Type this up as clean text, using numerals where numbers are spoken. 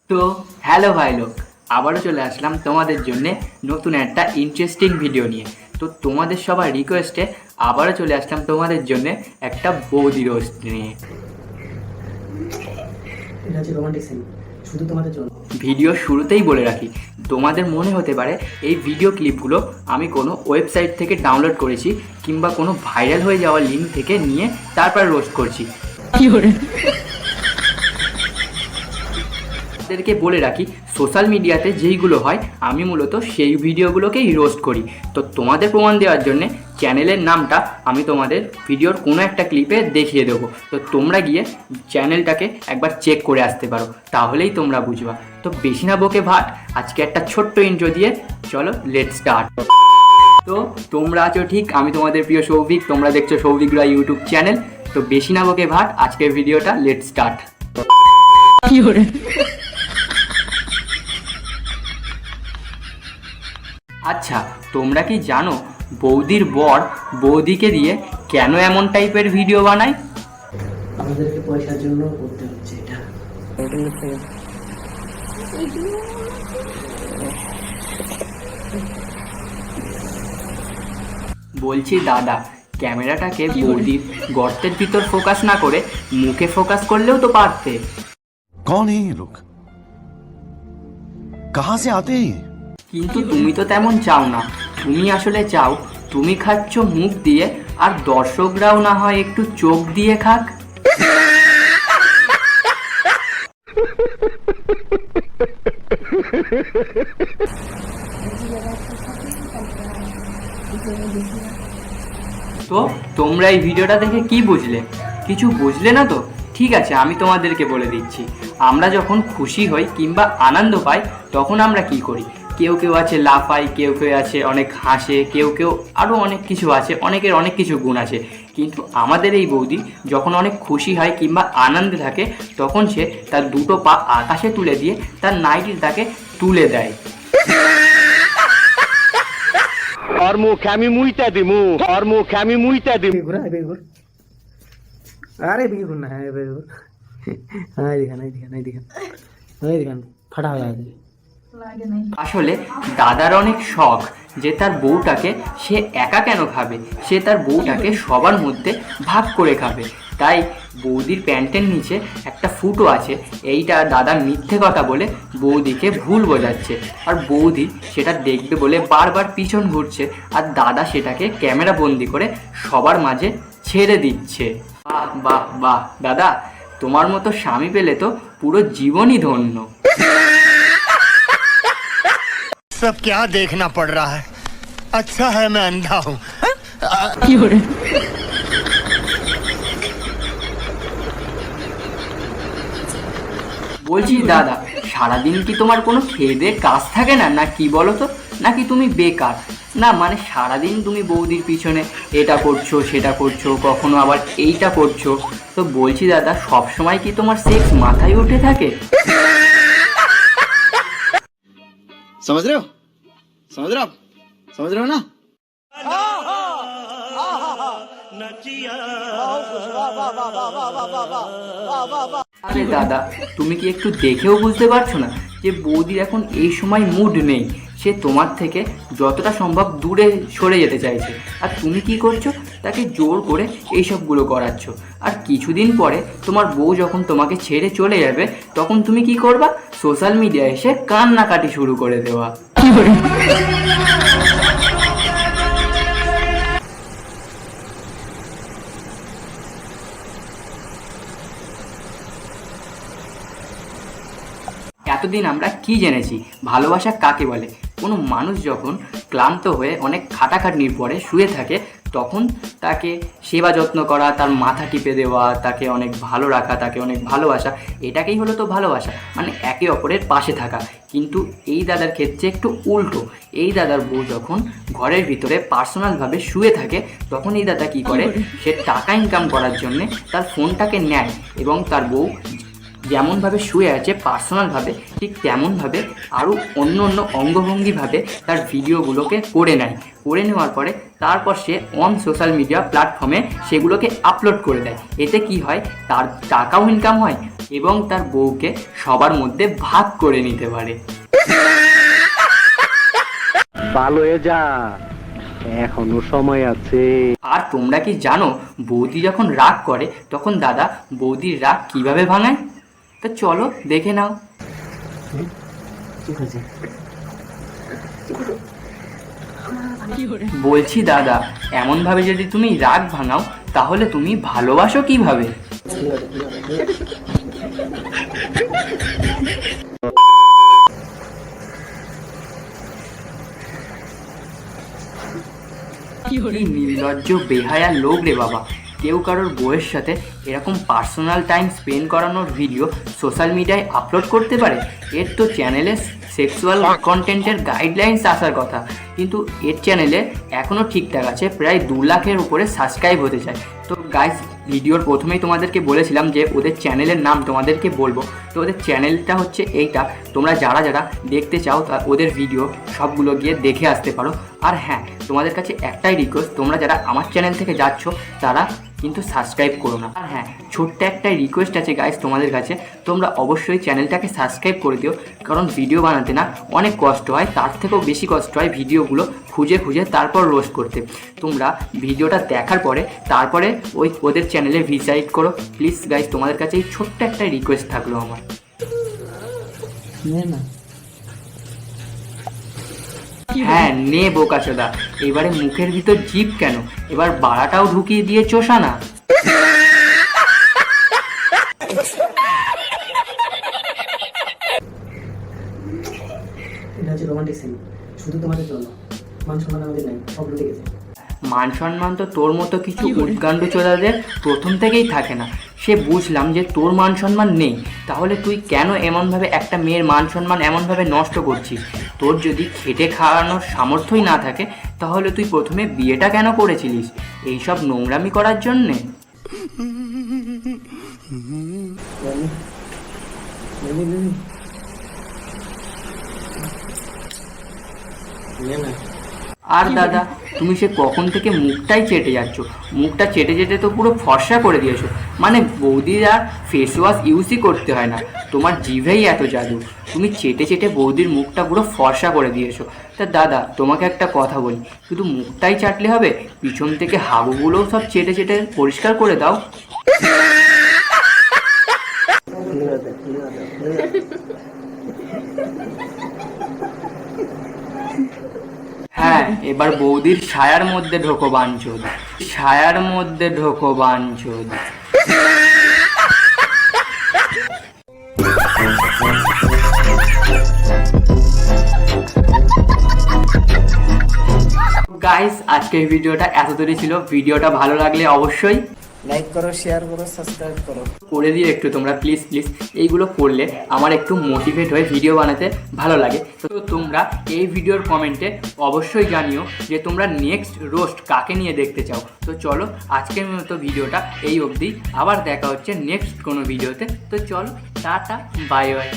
তো হ্যালো ভাই লোক, আবারও চলে আসলাম তোমাদের জন্য নতুন একটা ইন্টারেস্টিং ভিডিও নিয়ে। তো তোমাদের সবার রিকোয়েস্টে আবারও চলে আসলাম তোমাদের জন্য একটা বৌদি রোস্ট নিয়ে। এটা হচ্ছে রোমান্টিক সিন, শুধু তোমাদের জন্য। ভিডিও শুরুতেই বলে রাখি, তোমাদের মনে হতে পারে এই ভিডিও ক্লিপগুলো আমি কোনো ওয়েবসাইট থেকে ডাউনলোড করেছি কিংবা কোনো ভাইরাল হয়ে যাওয়া লিঙ্ক থেকে নিয়ে তারপর রোস্ট করছি। তাদেরকে বলে রাখি, সোশ্যাল মিডিয়াতে যেইগুলো হয় আমি মূলত সেই ভিডিওগুলোকেই রোস্ট করি। তো তোমাদের প্রমাণ দেওয়ার জন্যে চ্যানেলের নামটা আমি তোমাদের ভিডিওর কোনো একটা ক্লিপে দেখিয়ে দেবো। তো তোমরা গিয়ে চ্যানেলটাকে একবার চেক করে আসতে পারো, তাহলেই তোমরা বুঝবা। তো বেশি না বকে ভাট, আজকে একটা ছোট্ট ইন্ট্রো দিয়ে চলো লেট স্টার্ট। তো তোমরা আছো ঠিক, আমি তোমাদের প্রিয় সৌভিক, তোমরা দেখছো সৌভিক রায় ইউটিউব চ্যানেল। তো বেশি না বকে ভাট, আজকের ভিডিওটা লেট স্টার্ট। আচ্ছা, তোমরা কি জানো বৌদির বর বৌদিকে দিয়ে কেন এমন টাইপের ভিডিও বানায়? আমাদেরকে পয়সার জন্য করতে হচ্ছে এটা। বলছি দাদা, ক্যামেরাটাকে বৌদির গর্তের ভিতর ফোকাস না করে মুখে ফোকাস করলেও তো পারতে। कौन है ये लोग? कहां से आते हैं? কিন্তু তুমি তো তেমন চাও না। তুমি আসলে চাও তুমি খাচ্ছ মুখ দিয়ে, আর দর্শকরাও না হয় একটু চোখ দিয়ে খাক। তো তোমরা এই ভিডিওটা দেখে কি বুঝলে? কিছু বুঝলে না তো? ঠিক আছে, আমি তোমাদেরকে বলে দিচ্ছি। আমরা যখন খুশি হই কিংবা আনন্দ পাই তখন আমরা কি করি? কেউ কেউ আছে লাফায়, কেউ কেউ আছে অনেক হাসে, কেউ কেউ আরও অনেক কিছু আছে, অনেকের অনেক কিছু গুণ আছে। কিন্তু আমাদের এই বৌদি যখন অনেক খুশি হয় কিংবা আনন্দে থাকে তখন সে তার দুটো পা আকাশে তুলে দিয়ে তার নাইটিটাকে তুলে দেয়। और मुख আমি মুইতা দিমু और मुख আমি মুইতা দিমু। বেগুর আরে বেগুর না, হ্যাঁ বেগুর। হ্যাঁ দেখেন দেখেন ফাটা হয়ে যাবে। আসলে দাদার অনেক শখ যে তার বউটাকে সে একা কেন খাবে, সে তার বউটাকে সবার মধ্যে ভাগ করে খাবে। তাই বৌদির প্যান্টের নিচে একটা ফুটো আছে, এইটা দাদা মিথ্যে কথা বলে বৌদিকে ভুল বোঝাচ্ছে। আর বৌদি সেটা দেখবে বলে বারবার পিছন ঘুরছে, আর দাদা সেটাকে ক্যামেরা বন্দি করে সবার মাঝে ছেড়ে দিচ্ছে। বাহ বাহ বাহ দাদা, তোমার মতো স্বামী পেলে তো পুরো জীবনই ধন্য। सब क्या देखना पड़ रहा है? अच्छा है मैं अंधा हूँ। বলছি দাদা, সারাদিন কি তোমার কোনো খেয়ে দেয়ে কাজ থাকে না, না কি বলো তো? নাকি তুমি বেকার? না মানে সারাদিন তুমি বৌদির পিছনে এটা করছো সেটা করছো, কখনো আবার এইটা করছো। তো বলছি দাদা, সব সময় কি তোমার সেক্স মাথায় উঠে থাকে? समझ रहे हो समझ रहे हो ना? আরে দাদা, তুমি কি একটু দেখেও বুঝতে পারছো না যে বৌদির এখন এই সময় মুড নেই? সে তোমার থেকে যতটা সম্ভব দূরে সরে যেতে চাইছে, আর তুমি কি করছো? তাকে জোর করে এইসবগুলো করাচ্ছ। আর কিছুদিন পরে তোমার বউ যখন তোমাকে ছেড়ে চলে যাবে তখন তুমি কি করবা? সোশ্যাল মিডিয়ায় এসে কান্নাকাটি শুরু করে দেওয়া। এতদিন আমরা কি জেনেছি ভালোবাসা কাকে বলে? কোনো মানুষ যখন ক্লান্ত হয়ে অনেক খাটাখাটনির পরে শুয়ে থাকে তখন তাকে সেবা যত্ন করা, তার মাথা টিপে দেওয়া, তাকে অনেক ভালো রাখা, তাকে অনেক ভালোবাসা, এটাকেই হলো তো ভালোবাসা, মানে একে অপরের পাশে থাকা। কিন্তু এই দাদার ক্ষেত্রে একটু উল্টো। এই দাদার বউ যখন ঘরের ভিতরে পার্সোনালভাবে শুয়ে থাকে তখন এই দাদা কী করে? সে টাকা ইনকাম করার জন্যে তার ফোনটাকে নেয় এবং তার বউ যেমনভাবে শুয়ে আছে পার্সোনালভাবে ঠিক তেমনভাবে আরও অন্য অন্য অঙ্গভঙ্গিভাবে তার ভিডিওগুলোকে করে নেয়। করে নেওয়ার পরে তারপর সে অন সোশ্যাল মিডিয়া প্ল্যাটফর্মে সেগুলোকে আপলোড করে দেয়। এতে কি হয়? তার টাকাও ইনকাম হয় এবং তার বউকে সবার মধ্যে ভাগ করে নিতে পারে। ভালো হয়ে যা, এখনো সময় আছে। আর তোমরা কি জানো বৌদি যখন রাগ করে তখন দাদা বৌদির রাগ কিভাবে ভাঙায়? তো চলো দেখে নাও। বলছি দাদা, এমনভাবে যদি তুমি রাগ ভাঙাও তাহলে তুমি ভালোবাসো কিভাবে? কি নির্লজ্জ বেহায়া লোক রে বাবা, কেউ কারোর বউয়ের সাথে এরকম পার্সোনাল টাইম স্পেন্ড করানোর ভিডিও সোশ্যাল মিডিয়ায় আপলোড করতে পারে? এর তো চ্যানেলে সেক্সুয়াল কন্টেন্টের গাইডলাইন্স আসার কথা, কিন্তু এর চ্যানেলে এখনও ঠিকঠাক আছে, প্রায় 2 লাখের উপরে সাবস্ক্রাইব হতে চায়। তো গাইস, ভিডিওর প্রথমেই তোমাদেরকে বলেছিলাম যে ওদের চ্যানেলের নাম তোমাদেরকে বলবো। তো ওদের চ্যানেলটা হচ্ছে এইটা, তোমরা যারা যারা দেখতে চাও ওদের ভিডিও সবগুলো গিয়ে দেখে আসতে পারো। আর হ্যাঁ, তোমাদের কাছে একটাই রিকোয়েস্ট, তোমরা যারা আমার চ্যানেল থেকে যাচ্ছ তারা কিন্তু সাবস্ক্রাইব করো না। আর হ্যাঁ, ছোট্ট একটা রিকোয়েস্ট আছে গাইস তোমাদের কাছে, তোমরা অবশ্যই চ্যানেলটাকে সাবস্ক্রাইব করে দিও, কারণ ভিডিও বানাতে না অনেক কষ্ট হয়, তার থেকেও বেশি কষ্ট হয় ভিডিওগুলো খুঁজে খুঁজে তারপর রোস্ট করতে। তোমরা ভিডিওটা দেখার পরে তারপরে ওদের চ্যানেলে ভিজিট করো প্লিজ গাইস, তোমাদের কাছে এই ছোট্ট একটা রিকোয়েস্ট থাকলো আমার। হ্যাঁ নে বোকাচোদা, এবারে মুখের ভিতর জিভ কেন, এবার বাড়াটাও ঢুকিয়ে দিয়ে চোষা না। এটা হচ্ছে রোমান্টিক সিন, শুধু তোমাদের জন্য। মান সম্মান আমাদের নাই, সব লুটে গেছে। মান সম্মান তো তোর মতো কিছু উদ্গান্ডু চোদাদের প্রথম থেকেই থাকে না। সে বুঝলাম যে তোর মান সম্মান নেই, তাহলে তুই কেন এমনভাবে একটা মেয়ের মান সম্মান এমনভাবে নষ্ট করছিস? তোর যদি খেটে খাওয়ানোর সামর্থ্যই না থাকে তাহলে তুই প্রথমে বিয়েটা কেন করেছিলিস? এইসব নোংরামি করার জন্যে? আর দাদা, তুমি সে কখন থেকে মুখটাই চেটে যাচ্ছ, মুখটা চেটে চেটে তো পুরো ফর্সা করে দিয়েছো। মানে বৌদির আর ফেস ওয়াশ ইউজই করতে হয় না, তোমার জিভেই এত জাদু, তুমি চেটে চেটে বৌদির মুখটা পুরো ফর্সা করে দিয়েছো। তা দাদা, তোমাকে একটা কথা বলি, শুধু মুখটাই চাটলে হবে? পিছন থেকে হাগুগুলোও সব চেটে চেটে পরিষ্কার করে দাও। হ্যাঁ, এবার বৌদির ছায়ার মধ্যে ঢোকো বাঞ্চোদ, ছায়ার মধ্যে ঢোকো বাঞ্চোদ। গাইস, আজকের ভিডিওটা এতদূরই ছিল। ভিডিওটা ভালো লাগলে অবশ্যই লাইক করো, শেয়ার করো, সাবস্ক্রাইব করো করে দিও একটু তোমরা প্লিজ প্লিজ। এইগুলো করলে আমার একটু মোটিভেট হয়ে ভিডিও বানাতে ভালো লাগে। তো তোমরা এই ভিডিওর কমেন্টে অবশ্যই জানিও যে তোমরা নেক্সট রোস্ট কাকে নিয়ে দেখতে চাও। তো চলো, আজকের মতো ভিডিওটা এই অবধি, আবার দেখা হচ্ছে নেক্সট কোনো ভিডিওতে। তো চলো, টাটা, বাই বাই।